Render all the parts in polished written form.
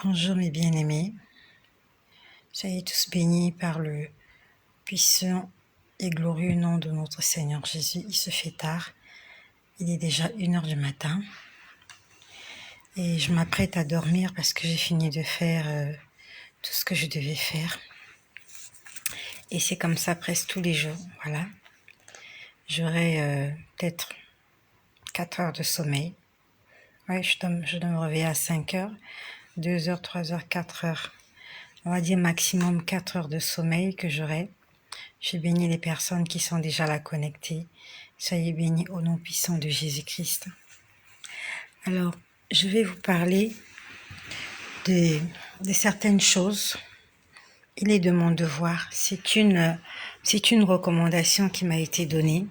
Bonjour mes bien-aimés, soyez tous bénis par le puissant et glorieux nom de notre Seigneur Jésus. Il se fait tard, il est déjà 1h du matin et je m'apprête à dormir parce que j'ai fini de faire tout ce que je devais faire. Et c'est comme ça presque tous les jours, voilà. J'aurai peut-être 4 heures de sommeil. Ouais, je dois me réveiller à 5 heures, 2 heures, 3 heures, 4 heures. On va dire maximum 4 heures de sommeil que j'aurai. Je bénis les personnes qui sont déjà là connectées. Soyez bénis au nom puissant de Jésus-Christ. Alors, je vais vous parler de certaines choses. Il est de mon devoir. C'est une recommandation qui m'a été donnée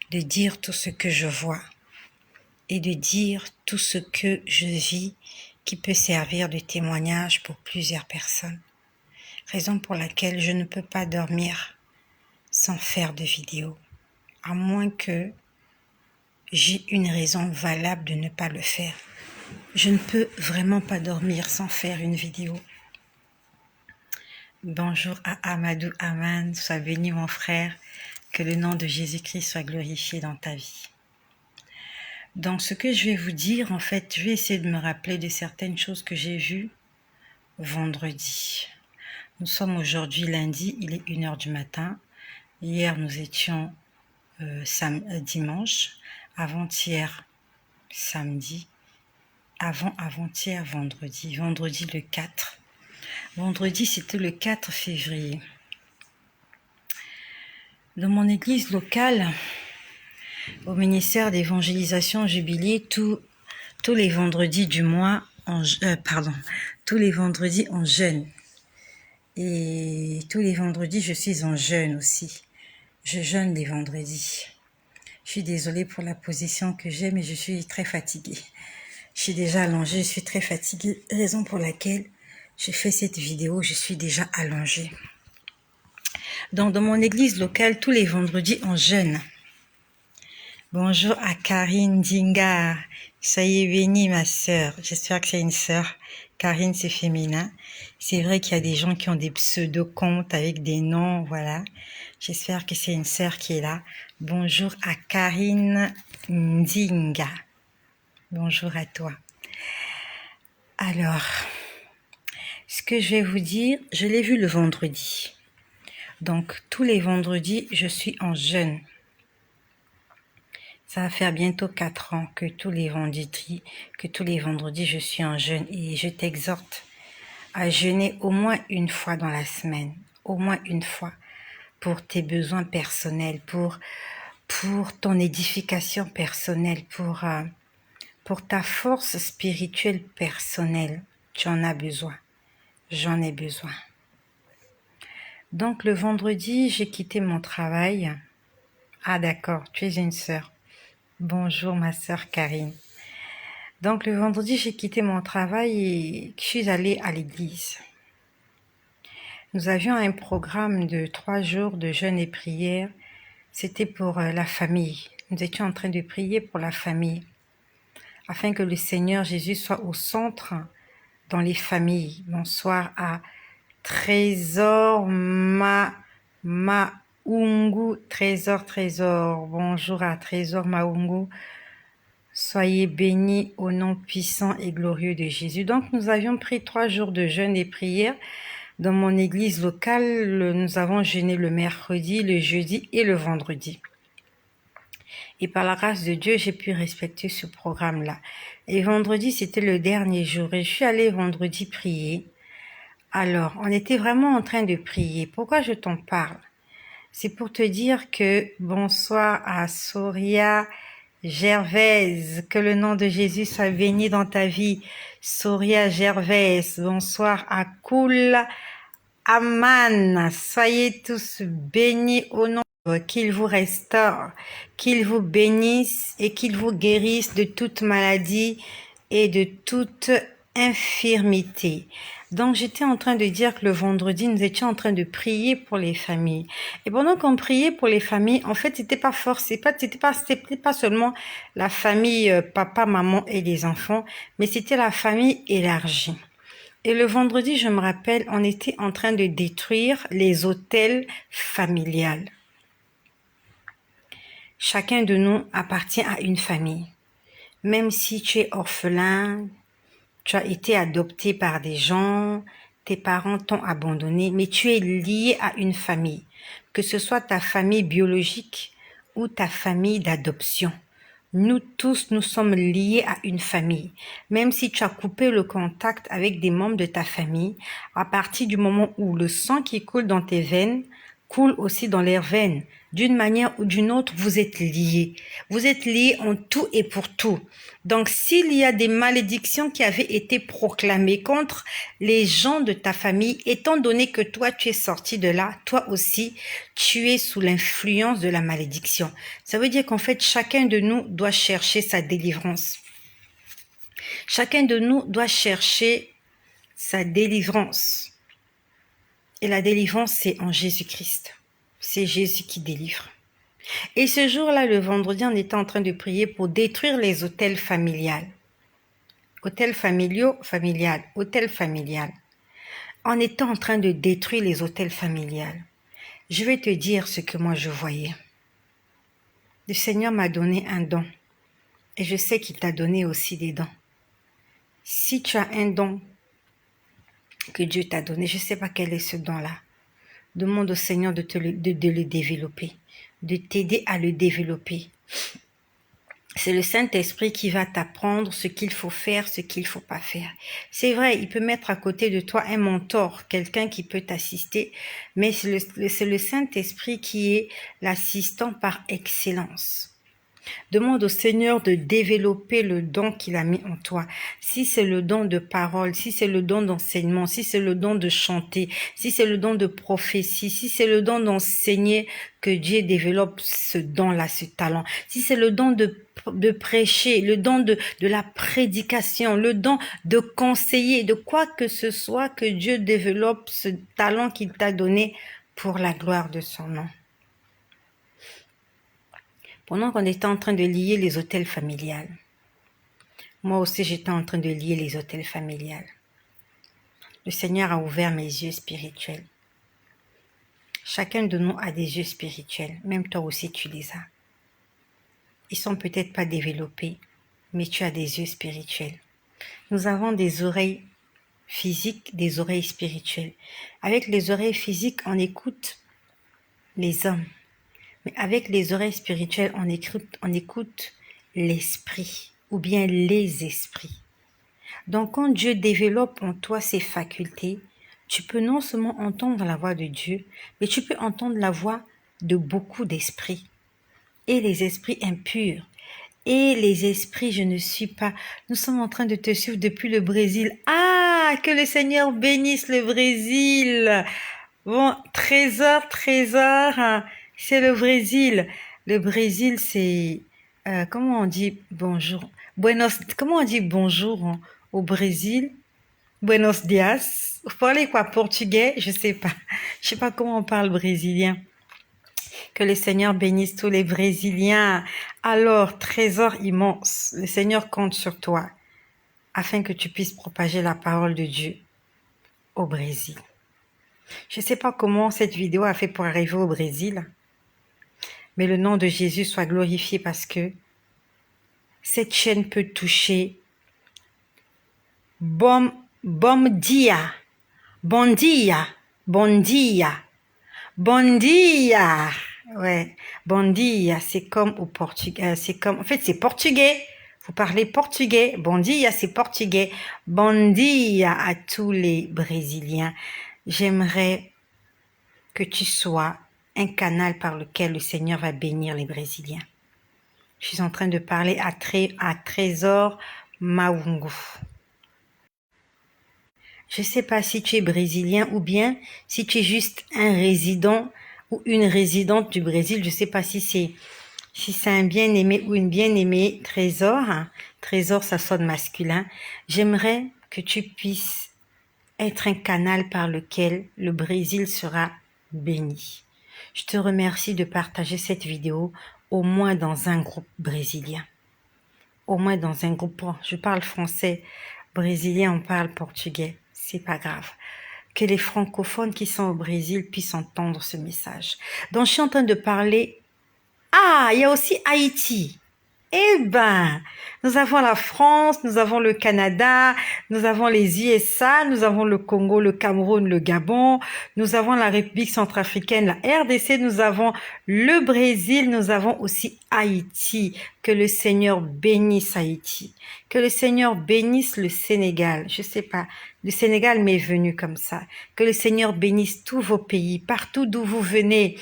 de dire tout ce que je vois et de dire tout ce que je vis qui peut servir de témoignage pour plusieurs personnes. Raison pour laquelle je ne peux pas dormir sans faire de vidéo, à moins que j'ai une raison valable de ne pas le faire. Je ne peux vraiment pas dormir sans faire une vidéo. Bonjour à Amadou Aman, sois béni mon frère, que le nom de Jésus-Christ soit glorifié dans ta vie. Dans ce que je vais vous dire, en fait, je vais essayer de me rappeler de certaines choses que j'ai vues vendredi. Nous sommes aujourd'hui lundi, il est 1h du matin. Hier, nous étions dimanche. Avant-hier, samedi. Avant-hier, vendredi. Vendredi le 4. Vendredi, c'était le 4 février. Dans mon église locale, au ministère d'évangélisation Jubilé, tous les vendredis du mois, tous les vendredis en jeûne. Et tous les vendredis, je suis en jeûne aussi. Je jeûne les vendredis. Je suis désolée pour la position que j'ai, mais je suis très fatiguée. Je suis déjà allongée, je suis très fatiguée. Raison pour laquelle je fais cette vidéo, je suis déjà allongée. Donc, dans mon église locale, tous les vendredis, on jeûne. Bonjour à Karine Dinga. Soyez bénie, ma sœur. J'espère que c'est une sœur. Karine, c'est féminin. C'est vrai qu'il y a des gens qui ont des pseudo-comptes avec des noms, voilà. J'espère que c'est une sœur qui est là. Bonjour à Karine Dinga. Bonjour à toi. Alors, ce que je vais vous dire, je l'ai vu le vendredi. Donc, tous les vendredis, je suis en jeûne. Ça va faire bientôt 4 ans que tous les vendredis, je suis en jeûne. Et je t'exhorte à jeûner au moins une fois dans la semaine. Au moins une fois. Pour tes besoins personnels, pour ton édification personnelle, pour ta force spirituelle personnelle. Tu en as besoin. J'en ai besoin. Donc le vendredi, j'ai quitté mon travail. Ah d'accord, tu es une sœur. Bonjour ma sœur Karine. Donc le vendredi, j'ai quitté mon travail et je suis allée à l'église. Nous avions un programme de 3 jours de jeûne et prière. C'était pour la famille. Nous étions en train de prier pour la famille, afin que le Seigneur Jésus soit au centre dans les familles. Bonsoir à Trésor Maungu. Trésor. Bonjour à Trésor Maungu. Soyez bénis au nom puissant et glorieux de Jésus. Donc, nous avions pris 3 jours de jeûne et prière. Dans mon église locale, nous avons jeûné le mercredi, le jeudi et le vendredi. Et par la grâce de Dieu, j'ai pu respecter ce programme-là. Et vendredi, c'était le dernier jour. Et je suis allée vendredi prier. Alors, on était vraiment en train de prier. Pourquoi je t'en parle? C'est pour te dire que bonsoir à Soria Gervaise, que le nom de Jésus soit béni dans ta vie. Soria Gervaise, bonsoir à Koul Aman. Soyez tous bénis au nom, qu'il vous restaure, qu'il vous bénisse et qu'il vous guérisse de toute maladie et de toute infirmité. Donc, j'étais en train de dire que le vendredi, nous étions en train de prier pour les familles. Et pendant qu'on priait pour les familles, en fait, c'était pas seulement la famille, papa, maman et les enfants, mais c'était la famille élargie. Et le vendredi, je me rappelle, on était en train de détruire les hôtels familiales. Chacun de nous appartient à une famille. Même si tu es orphelin, tu as été adopté par des gens, tes parents t'ont abandonné, mais tu es lié à une famille, que ce soit ta famille biologique ou ta famille d'adoption. Nous tous, nous sommes liés à une famille. Même si tu as coupé le contact avec des membres de ta famille, à partir du moment où le sang qui coule dans tes veines coule aussi dans leurs veines. D'une manière ou d'une autre, vous êtes liés. Vous êtes liés en tout et pour tout. Donc, s'il y a des malédictions qui avaient été proclamées contre les gens de ta famille, étant donné que toi, tu es sorti de là, toi aussi, tu es sous l'influence de la malédiction. Ça veut dire qu'en fait, chacun de nous doit chercher sa délivrance. Chacun de nous doit chercher sa délivrance. Et la délivrance, c'est en Jésus-Christ. C'est Jésus qui délivre. Et ce jour-là, le vendredi, on était en train de prier pour détruire les hôtels familiales. Hôtels familiaux, familial, hôtels familial. On était en train de détruire les hôtels familiales. Je vais te dire ce que moi je voyais. Le Seigneur m'a donné un don. Et je sais qu'il t'a donné aussi des dons. Si tu as un don que Dieu t'a donné, je ne sais pas quel est ce don-là. Demande au Seigneur de le développer, de t'aider à le développer. C'est le Saint-Esprit qui va t'apprendre ce qu'il faut faire, ce qu'il ne faut pas faire. C'est vrai, il peut mettre à côté de toi un mentor, quelqu'un qui peut t'assister, mais c'est le Saint-Esprit qui est l'assistant par excellence. Demande au Seigneur de développer le don qu'il a mis en toi. Si c'est le don de parole, si c'est le don d'enseignement, si c'est le don de chanter, si c'est le don de prophétie, si c'est le don d'enseigner, que Dieu développe ce don-là, ce talent. Si c'est le don de prêcher, le don de la prédication, le don de conseiller, de quoi que ce soit, que Dieu développe ce talent qu'il t'a donné pour la gloire de son nom. Pendant qu'on était en train de lier les hôtels familiales, moi aussi j'étais en train de lier les hôtels familiales. Le Seigneur a ouvert mes yeux spirituels. Chacun de nous a des yeux spirituels, même toi aussi tu les as. Ils sont peut-être pas développés, mais tu as des yeux spirituels. Nous avons des oreilles physiques, des oreilles spirituelles. Avec les oreilles physiques, on écoute les hommes. Mais avec les oreilles spirituelles, on écoute l'esprit ou bien les esprits. Donc, quand Dieu développe en toi ces facultés, tu peux non seulement entendre la voix de Dieu, mais tu peux entendre la voix de beaucoup d'esprits. Et les esprits impurs. Et les esprits, je ne suis pas. Nous sommes en train de te suivre depuis le Brésil. Ah, que le Seigneur bénisse le Brésil. Bon, trésor, c'est le Brésil. Le Brésil, c'est... comment on dit bonjour? Comment on dit bonjour au Brésil? Buenos dias. Vous parlez quoi? Portugais? Je sais pas. Je sais pas comment on parle brésilien. Que le Seigneur bénisse tous les Brésiliens. Alors, trésor immense, le Seigneur compte sur toi afin que tu puisses propager la parole de Dieu au Brésil. Je ne sais pas comment cette vidéo a fait pour arriver au Brésil, mais le nom de Jésus soit glorifié parce que cette chaîne peut toucher bon dia, bon dia, bon dia, bon dia. Ouais, bon dia, c'est comme au portugais, c'est comme, en fait, c'est portugais. Vous parlez portugais. Bon dia, c'est portugais. Bon dia à tous les Brésiliens. J'aimerais que tu sois un canal par lequel le Seigneur va bénir les Brésiliens. Je suis en train de parler à Trésor Maungu. Je ne sais pas si tu es brésilien ou bien si tu es juste un résident ou une résidente du Brésil. Je ne sais pas si c'est un bien-aimé ou une bien-aimée. Trésor, Trésor, ça sonne masculin. J'aimerais que tu puisses être un canal par lequel le Brésil sera béni. Je te remercie de partager cette vidéo au moins dans un groupe brésilien. Au moins dans un groupe, je parle français, brésilien, on parle portugais. c'est pas grave. Que les francophones qui sont au Brésil puissent entendre ce message. Donc, je suis en train de parler. Ah, il y a aussi Haïti. Eh ben, nous avons la France, nous avons le Canada, nous avons les USA, nous avons le Congo, le Cameroun, le Gabon, nous avons la République centrafricaine, la RDC, nous avons le Brésil, nous avons aussi Haïti. Que le Seigneur bénisse Haïti. Que le Seigneur bénisse le Sénégal. Je sais pas, le Sénégal m'est venu comme ça. Que le Seigneur bénisse tous vos pays, partout d'où vous venez.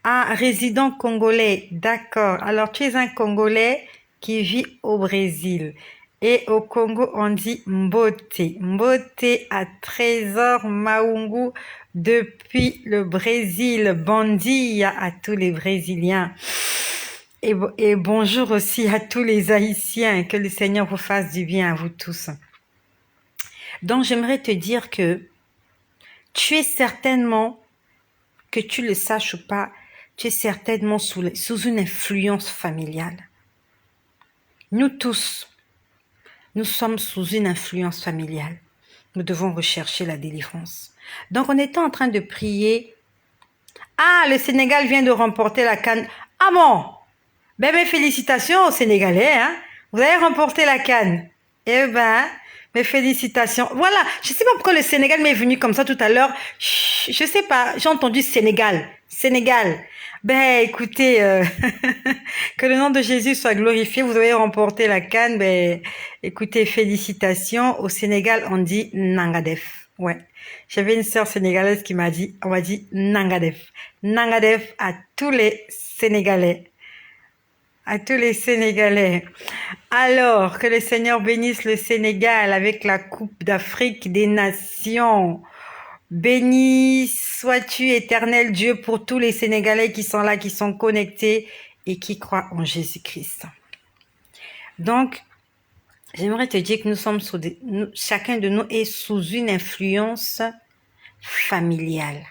Ah, résident congolais, d'accord. Alors, tu es un Congolais qui vit au Brésil. Et au Congo, on dit Mbote. Mbote à Trésor Maungu depuis le Brésil. Bandia à tous les Brésiliens. Et bonjour aussi à tous les Haïtiens. Que le Seigneur vous fasse du bien à vous tous. Donc, j'aimerais te dire que tu es certainement, que tu le saches ou pas, tu es certainement sous une influence familiale. Nous tous, nous sommes sous une influence familiale. Nous devons rechercher la délivrance. Donc, on était en train de prier. Ah, le Sénégal vient de remporter la CAN. Ah bon? Ben, mes félicitations aux Sénégalais, hein. Vous avez remporté la CAN. Eh ben, mes félicitations. Voilà, je sais pas pourquoi le Sénégal m'est venu comme ça tout à l'heure. Je sais pas, j'ai entendu Sénégal. Sénégal. Ben, écoutez, que le nom de Jésus soit glorifié. Vous avez remporté la CAN. Ben, écoutez, félicitations. Au Sénégal, on dit Nangadef. Ouais. J'avais une sœur sénégalaise qui m'a dit, on m'a dit Nangadef. Nangadef à tous les Sénégalais. À tous les Sénégalais. Alors, que le Seigneur bénisse le Sénégal avec la Coupe d'Afrique des Nations. Béni sois-tu, éternel Dieu, pour tous les Sénégalais qui sont là, qui sont connectés et qui croient en Jésus-Christ. Donc, j'aimerais te dire que nous sommes chacun de nous est sous une influence familiale.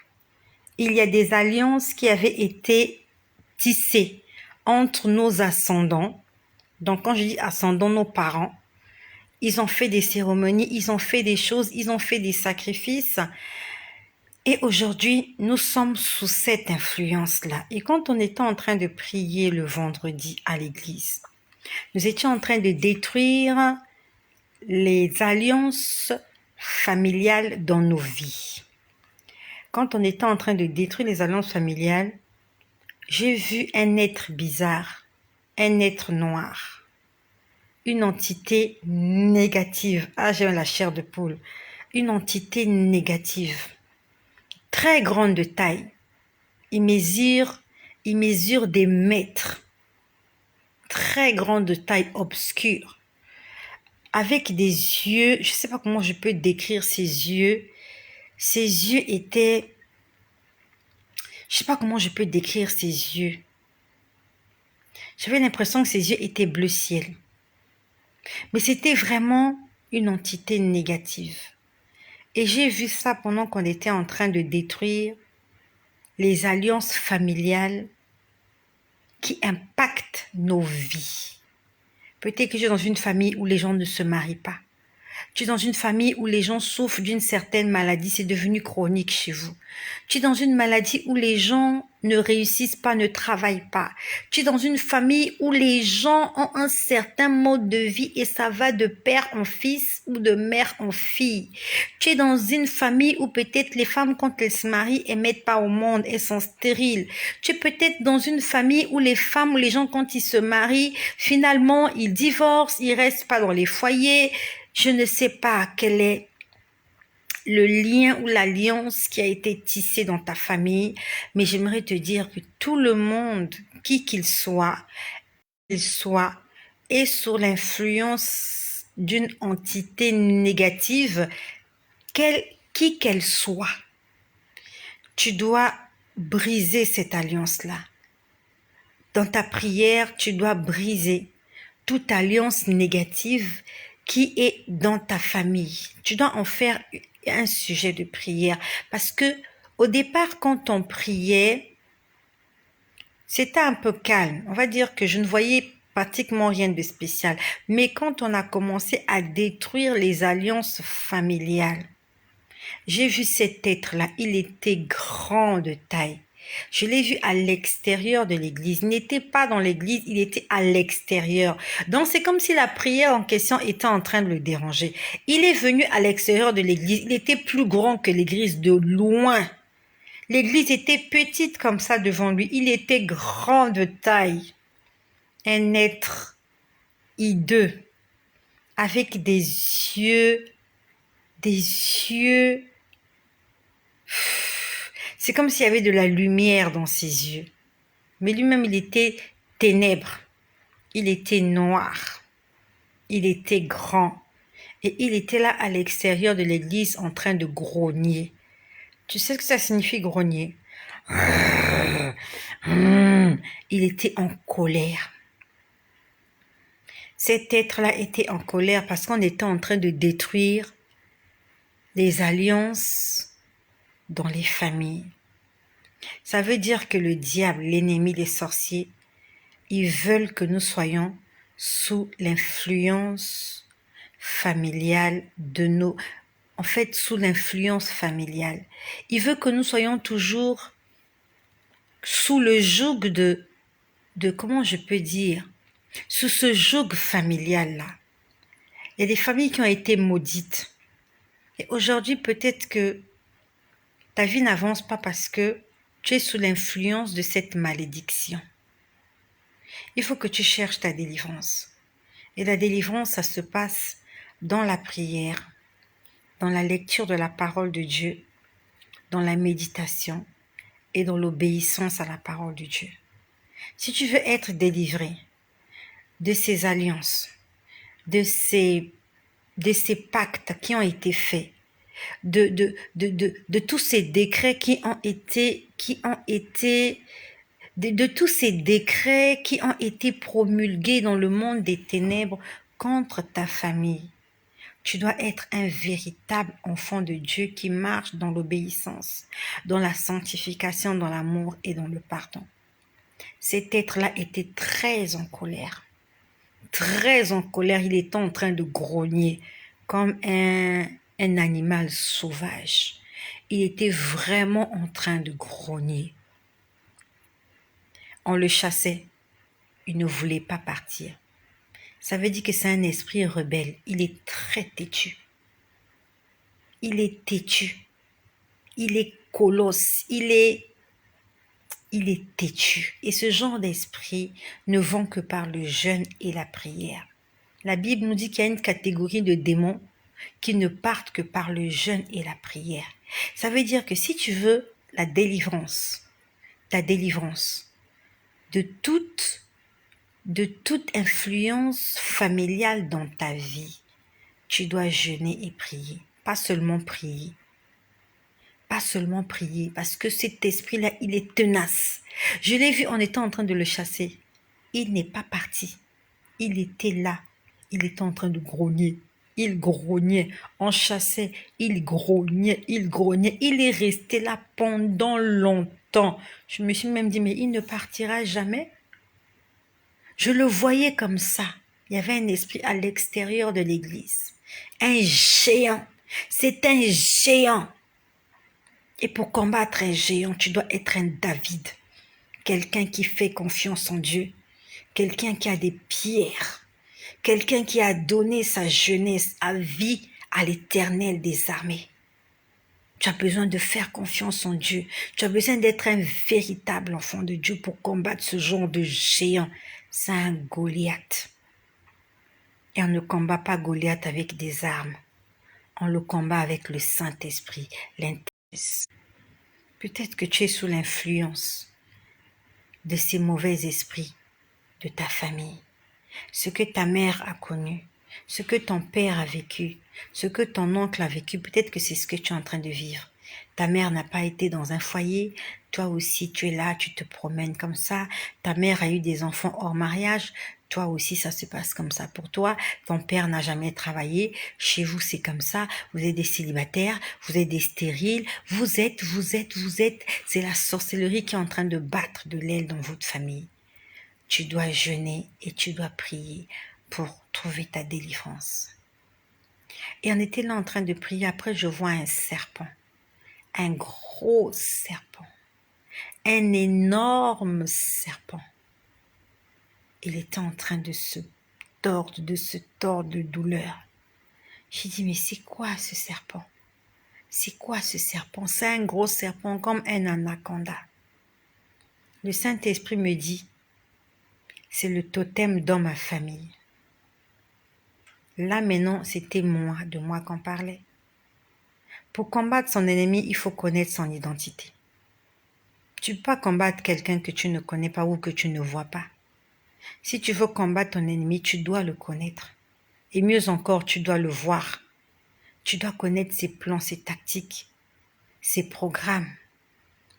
Il y a des alliances qui avaient été tissées entre nos ascendants. Donc, quand je dis ascendants, nos parents, ils ont fait des cérémonies, ils ont fait des choses, ils ont fait des sacrifices. Et aujourd'hui, nous sommes sous cette influence-là. Et quand on était en train de prier le vendredi à l'église, nous étions en train de détruire les alliances familiales dans nos vies. Quand on était en train de détruire les alliances familiales, j'ai vu un être bizarre, un être noir, une entité négative. Ah, j'ai la chair de poule. Une entité négative. Très grande de taille. Il mesure des mètres. Très grande de taille obscure. Avec des yeux, je ne sais pas comment je peux décrire ses yeux. Ses yeux étaient, je ne sais pas comment je peux décrire ses yeux. J'avais l'impression que ses yeux étaient bleu ciel. Mais c'était vraiment une entité négative. Et j'ai vu ça pendant qu'on était en train de détruire les alliances familiales qui impactent nos vies. Peut-être que tu es dans une famille où les gens ne se marient pas. Tu es dans une famille où les gens souffrent d'une certaine maladie, c'est devenu chronique chez vous. Tu es dans une maladie où les gens ne réussissent pas, ne travaillent pas. Tu es dans une famille où les gens ont un certain mode de vie et ça va de père en fils ou de mère en fille. Tu es dans une famille où peut-être les femmes, quand elles se marient, elles mettent pas au monde, elles sont stériles. Tu es peut-être dans une famille où les femmes ou les gens, quand ils se marient, finalement, ils divorcent, ils restent pas dans les foyers. Je ne sais pas quel est le lien ou l'alliance qui a été tissée dans ta famille, mais j'aimerais te dire que tout le monde, qui qu'il soit, est sous l'influence d'une entité négative, qui qu'elle soit. Tu dois briser cette alliance-là. Dans ta prière, tu dois briser toute alliance négative qui est dans ta famille. Tu dois en faire un sujet de prière parce que au départ, quand on priait, c'était un peu calme. On va dire que je ne voyais pratiquement rien de spécial. Mais quand on a commencé à détruire les alliances familiales, J'ai vu cet être-là, il était grand de taille. Je l'ai vu à l'extérieur de l'église. Il n'était pas dans l'église, il était à l'extérieur. Donc c'est comme si la prière en question était en train de le déranger. Il est venu à l'extérieur de l'église. Il était plus grand que l'église de loin. L'église était petite comme ça devant lui. Il était grand de taille. Un être hideux, avec yeux, des yeux. C'est comme s'il y avait de la lumière dans ses yeux. Mais lui-même, il était ténèbres. Il était noir. Il était grand. Et il était là à l'extérieur de l'église en train de grogner. Tu sais ce que ça signifie grogner? Il était en colère. Cet être-là était en colère parce qu'on était en train de détruire les alliances dans les familles. Ça veut dire que le diable, l'ennemi des sorciers, ils veulent que nous soyons sous l'influence familiale de nos... En fait, sous l'influence familiale. Il veut que nous soyons toujours sous le joug comment je peux dire, sous ce joug familial-là. Il y a des familles qui ont été maudites. Et aujourd'hui, peut-être que ta vie n'avance pas parce que tu es sous l'influence de cette malédiction. Il faut que tu cherches ta délivrance. Et la délivrance, ça se passe dans la prière, dans la lecture de la parole de Dieu, dans la méditation et dans l'obéissance à la parole de Dieu. Si tu veux être délivré de ces alliances, de ces pactes qui ont été faits, de tous ces décrets de tous ces décrets qui ont été promulgués dans le monde des ténèbres contre ta famille. Tu dois être un véritable enfant de Dieu qui marche dans l'obéissance, dans la sanctification, dans l'amour et dans le pardon. Cet être-là était très en colère. Très en colère, il était en train de grogner comme un animal sauvage. Il était vraiment en train de grogner. On le chassait. Il ne voulait pas partir. Ça veut dire que c'est un esprit rebelle. Il est très têtu. Il est têtu. Il est colosse. Il est têtu. Et ce genre d'esprit ne vont que par le jeûne et la prière. La Bible nous dit qu'il y a une catégorie de démons qui ne partent que par le jeûne et la prière. Ça veut dire que si tu veux la délivrance, ta délivrance de toute influence familiale dans ta vie, tu dois jeûner et prier. Pas seulement prier. Pas seulement prier, parce que cet esprit-là, il est tenace. Je l'ai vu en étant en train de le chasser. Il n'est pas parti. Il était là. Il était en train de grogner. Il grognait. On chassait. Il grognait. Il grognait. Il est resté là pendant longtemps. Je me suis même dit, mais il ne partira jamais. Je le voyais comme ça. Il y avait un esprit à l'extérieur de l'église. Un géant. C'est un géant. Et pour combattre un géant, tu dois être un David. Quelqu'un qui fait confiance en Dieu. Quelqu'un qui a des pierres. Quelqu'un qui a donné sa jeunesse à vie à l'Éternel des armées. Tu as besoin de faire confiance en Dieu. Tu as besoin d'être un véritable enfant de Dieu pour combattre ce genre de géant. C'est un Goliath. Et on ne combat pas Goliath avec des armes. On le combat avec le Saint-Esprit, l'intérêt. Peut-être que tu es sous l'influence de ces mauvais esprits de ta famille. Ce que ta mère a connu, ce que ton père a vécu, ce que ton oncle a vécu, peut-être que c'est ce que tu es en train de vivre. Ta mère n'a pas été dans un foyer, toi aussi tu es là, tu te promènes comme ça. Ta mère a eu des enfants hors mariage, toi aussi ça se passe comme ça pour toi. Ton père n'a jamais travaillé, chez vous c'est comme ça. Vous êtes des célibataires, vous êtes des stériles, vous êtes, c'est la sorcellerie qui est en train de battre de l'aile dans votre famille. Tu dois jeûner et tu dois prier pour trouver ta délivrance. Et on était là en train de prier. Après, je vois un serpent. Un gros serpent. Un énorme serpent. Il était en train de se tordre de douleur. J'ai dit, mais c'est quoi ce serpent? C'est quoi ce serpent? C'est un gros serpent comme un anaconda. Le Saint-Esprit me dit, c'est le totem dans ma famille. Là maintenant, c'était de moi qu'on parlait. Pour combattre son ennemi, il faut connaître son identité. Tu ne peux pas combattre quelqu'un que tu ne connais pas ou que tu ne vois pas. Si tu veux combattre ton ennemi, tu dois le connaître. Et mieux encore, tu dois le voir. Tu dois connaître ses plans, ses tactiques, ses programmes.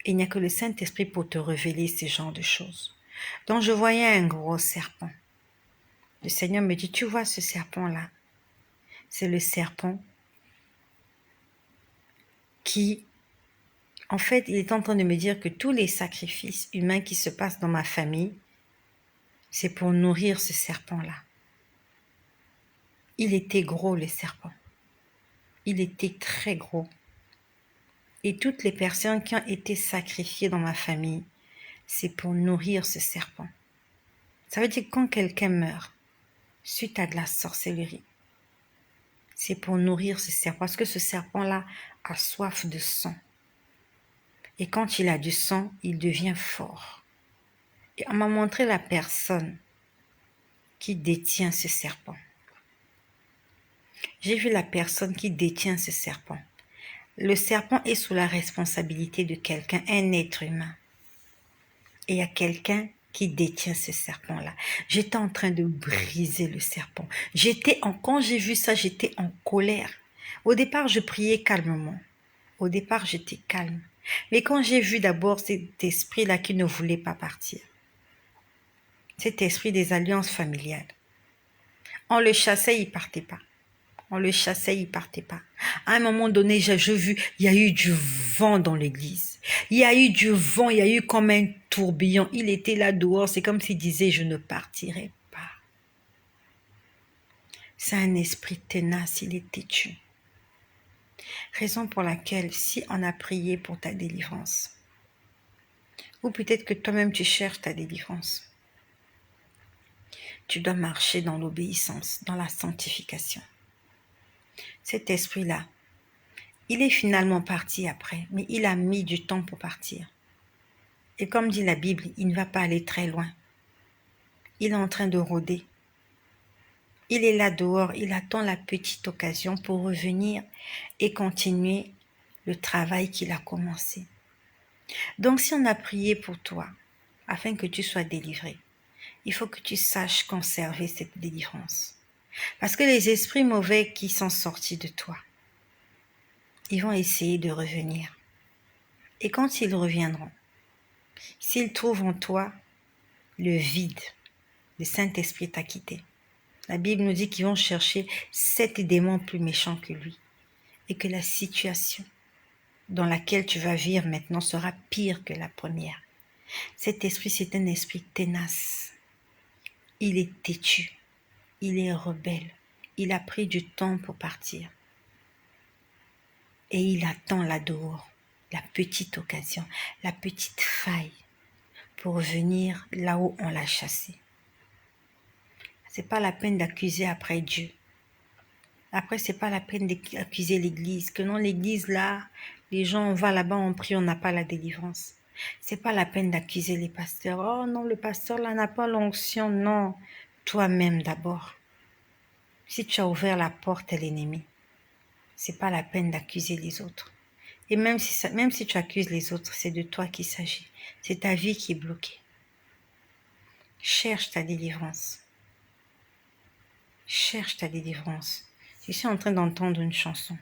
Et il n'y a que le Saint-Esprit pour te révéler ce genre de choses. Donc je voyais un gros serpent. Le Seigneur me dit, tu vois ce serpent-là? C'est le serpent qui, en fait, il est en train de me dire que tous les sacrifices humains qui se passent dans ma famille, c'est pour nourrir ce serpent-là. Il était gros, le serpent. Il était très gros. Et toutes les personnes qui ont été sacrifiées dans ma famille, c'est pour nourrir ce serpent. Ça veut dire que quand quelqu'un meurt, suite à de la sorcellerie, c'est pour nourrir ce serpent. Parce que ce serpent-là a soif de sang. Et quand il a du sang, il devient fort. Et on m'a montré la personne qui détient ce serpent. J'ai vu la personne qui détient ce serpent. Le serpent est sous la responsabilité de quelqu'un, un être humain. Et il y a quelqu'un qui détient ce serpent-là. J'étais en train de briser le serpent. Quand j'ai vu ça, j'étais en colère. Au départ, je priais calmement. Au départ, j'étais calme. Mais quand j'ai vu d'abord cet esprit-là qui ne voulait pas partir, cet esprit des alliances familiales, on le chassait, il ne partait pas. On le chassait, il ne partait pas. À un moment donné, j'ai vu, il y a eu du vent dans l'église. Il y a eu du vent, il y a eu comme un tourbillon. Il était là dehors, c'est comme s'il disait, je ne partirai pas. C'est un esprit tenace, il est têtu. Raison pour laquelle, si on a prié pour ta délivrance, ou peut-être que toi-même tu cherches ta délivrance, tu dois marcher dans l'obéissance, dans la sanctification. Cet esprit-là, il est finalement parti après, mais il a mis du temps pour partir. Et comme dit la Bible, il ne va pas aller très loin. Il est en train de rôder. Il est là dehors, il attend la petite occasion pour revenir et continuer le travail qu'il a commencé. Donc si on a prié pour toi, afin que tu sois délivré, il faut que tu saches conserver cette délivrance. Parce que les esprits mauvais qui sont sortis de toi, ils vont essayer de revenir. Et quand ils reviendront, s'ils trouvent en toi le vide, le Saint-Esprit t'a quitté. La Bible nous dit qu'ils vont chercher 7 démons plus méchants que lui. Et que la situation dans laquelle tu vas vivre maintenant sera pire que la première. Cet esprit, c'est un esprit tenace. Il est têtu. Il est rebelle. Il a pris du temps pour partir. Et il attend là dehors la petite occasion, la petite faille pour venir là où on l'a chassé. C'est pas la peine d'accuser après Dieu. Après, c'est pas la peine d'accuser l'église. Que non, l'église là, les gens, on va là-bas, on prie, on n'a pas la délivrance. C'est pas la peine d'accuser les pasteurs. Oh non, le pasteur là n'a pas l'onction. Non, toi-même d'abord. Si tu as ouvert la porte à l'ennemi, c'est pas la peine d'accuser les autres. Et même si tu accuses les autres, c'est de toi qu'il s'agit. C'est ta vie qui est bloquée. Cherche ta délivrance. Cherche ta délivrance. Je suis en train d'entendre une chanson.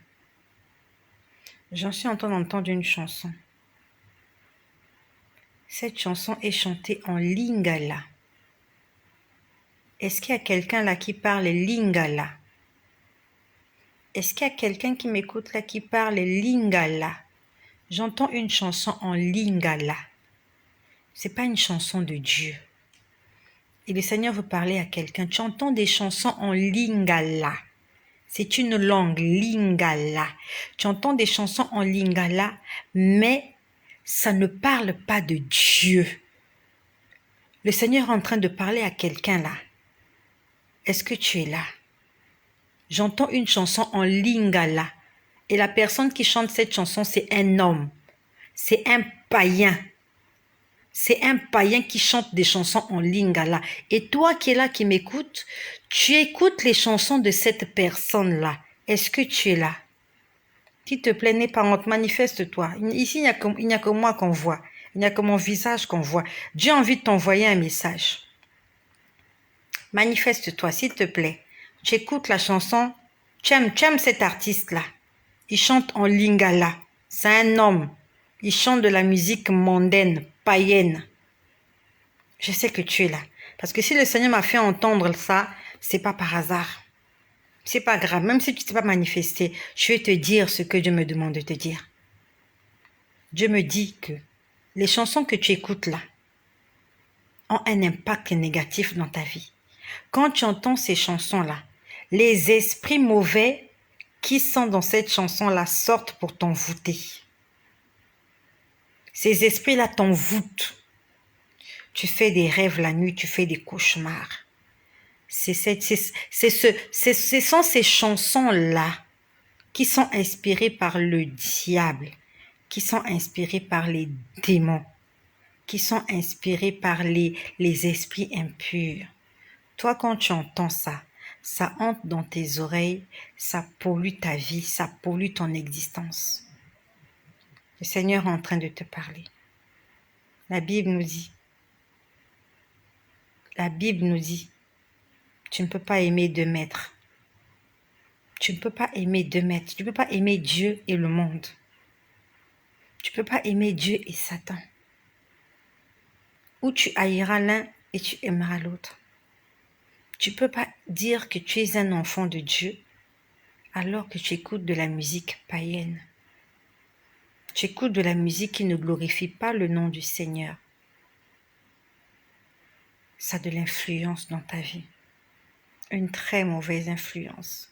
J'en suis en train d'entendre une chanson. Cette chanson est chantée en lingala. Est-ce qu'il y a quelqu'un là qui parle lingala? Est-ce qu'il y a quelqu'un qui m'écoute là qui parle lingala? J'entends une chanson en lingala. C'est pas une chanson de Dieu. Et le Seigneur veut parler à quelqu'un. Tu entends des chansons en lingala. C'est une langue, lingala. Tu entends des chansons en lingala, mais ça ne parle pas de Dieu. Le Seigneur est en train de parler à quelqu'un là. Est-ce que tu es là? J'entends une chanson en lingala. Et la personne qui chante cette chanson, c'est un homme. C'est un païen. C'est un païen qui chante des chansons en lingala. Et toi qui es là, qui m'écoutes, tu écoutes les chansons de cette personne-là. Est-ce que tu es là? S'il te plaît, n'aie pas honte, manifeste-toi. Ici, il n'y a que moi qu'on voit. Il n'y a que mon visage qu'on voit. Dieu a envie de t'envoyer un message. Manifeste-toi, s'il te plaît. Tu écoutes la chanson. Tu aimes cet artiste-là. Il chante en lingala. C'est un homme. Il chante de la musique mondaine, païenne. Je sais que tu es là. Parce que si le Seigneur m'a fait entendre ça, c'est pas par hasard. C'est pas grave. Même si tu ne t'es pas manifesté, je vais te dire ce que Dieu me demande de te dire. Dieu me dit que les chansons que tu écoutes là ont un impact négatif dans ta vie. Quand tu entends ces chansons-là, les esprits mauvais qui sont dans cette chanson-là sortent pour t'envoûter. Ces esprits-là t'envoûtent. Tu fais des rêves la nuit, tu fais des cauchemars. Ce sont ces chansons-là qui sont inspirées par le diable, qui sont inspirées par les démons, qui sont inspirées par les esprits impurs. Toi, quand tu entends ça, ça entre dans tes oreilles, ça pollue ta vie, ça pollue ton existence. Le Seigneur est en train de te parler. La Bible nous dit, tu ne peux pas aimer deux maîtres. Tu ne peux pas aimer deux maîtres. Tu ne peux pas aimer Dieu et le monde. Tu ne peux pas aimer Dieu et Satan. Ou tu haïras l'un et tu aimeras l'autre. Tu ne peux pas dire que tu es un enfant de Dieu alors que tu écoutes de la musique païenne. Tu écoutes de la musique qui ne glorifie pas le nom du Seigneur. Ça a de l'influence dans ta vie. Une très mauvaise influence.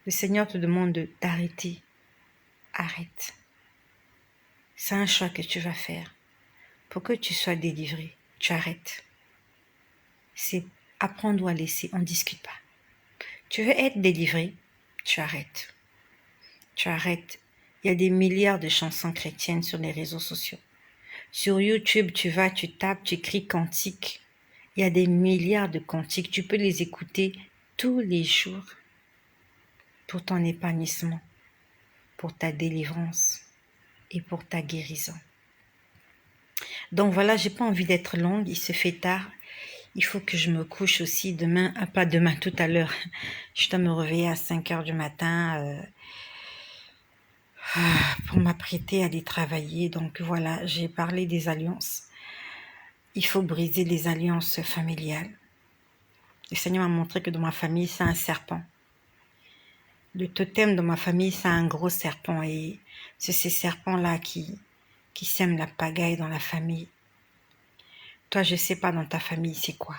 Le Seigneur te demande d'arrêter. Arrête. C'est un choix que tu vas faire. Pour que tu sois délivré, tu arrêtes. C'est apprendre ou à laisser, on ne discute pas. Tu veux être délivré, tu arrêtes. Tu arrêtes. Il y a des milliards de chansons chrétiennes sur les réseaux sociaux. Sur YouTube, tu vas, tu tapes, tu écris cantiques. Il y a des milliards de cantiques. Tu peux les écouter tous les jours pour ton épanouissement, pour ta délivrance et pour ta guérison. Donc voilà, j'ai pas envie d'être longue, il se fait tard. Il faut que je me couche aussi demain, pas demain, tout à l'heure. Je dois me réveiller à 5 heures du matin pour m'apprêter à aller travailler. Donc voilà, j'ai parlé des alliances. Il faut briser les alliances familiales. Le Seigneur m'a montré que dans ma famille, c'est un serpent. Le totem de ma famille, c'est un gros serpent. Et c'est ces serpents-là qui sèment la pagaille dans la famille. Toi, je ne sais pas dans ta famille, c'est quoi.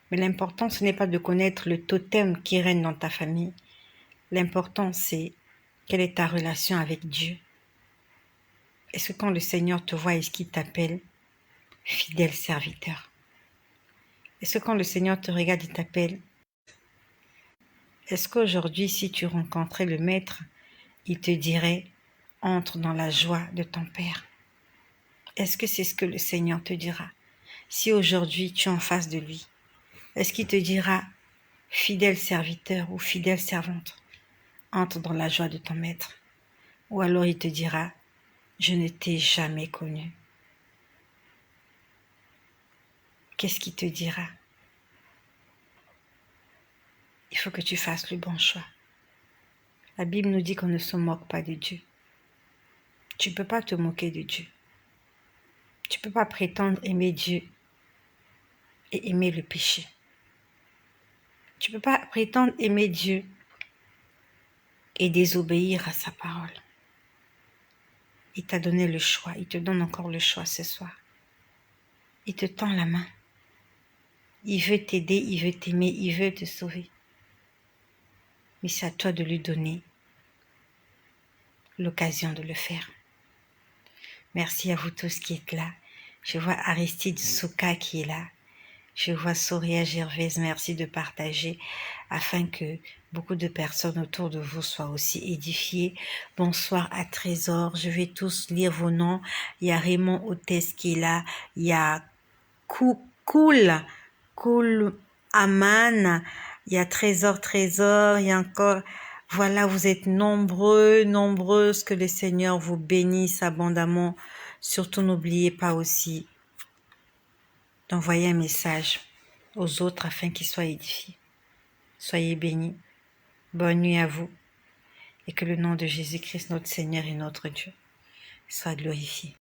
Mais l'important, ce n'est pas de connaître le totem qui règne dans ta famille. L'important, c'est quelle est ta relation avec Dieu. Est-ce que quand le Seigneur te voit, est-ce qu'il t'appelle fidèle serviteur? Est-ce que quand le Seigneur te regarde, il t'appelle? Est-ce qu'aujourd'hui, si tu rencontrais le Maître, il te dirait « Entre dans la joie de ton Père ». Est-ce que c'est ce que le Seigneur te dira? Si aujourd'hui tu es en face de lui, est-ce qu'il te dira « Fidèle serviteur » ou « Fidèle servante » entre dans la joie de ton Maître? Ou alors il te dira « Je ne t'ai jamais connu ». Qu'est-ce qu'il te dira? Il faut que tu fasses le bon choix. La Bible nous dit qu'on ne se moque pas de Dieu. Tu ne peux pas te moquer de Dieu. Tu ne peux pas prétendre aimer Dieu et aimer le péché. Tu ne peux pas prétendre aimer Dieu et désobéir à sa parole. Il t'a donné le choix. Il te donne encore le choix ce soir. Il te tend la main. Il veut t'aider, il veut t'aimer, il veut te sauver. mais c'est à toi de lui donner l'occasion de le faire. Merci à vous tous qui êtes là. Je vois Aristide Souka qui est là. Je vois Soria Gervaise, merci de partager afin que beaucoup de personnes autour de vous soient aussi édifiées. Bonsoir à Trésor, je vais tous lire vos noms. Il y a Raymond Hôtesse qui est là, il y a Cool Aman, il y a Trésor, il y a encore... Voilà, vous êtes nombreuses, que le Seigneur vous bénisse abondamment. Surtout, n'oubliez pas aussi d'envoyer un message aux autres afin qu'ils soient édifiés. Soyez bénis. Bonne nuit à vous. Et que le nom de Jésus-Christ, notre Seigneur et notre Dieu, soit glorifié.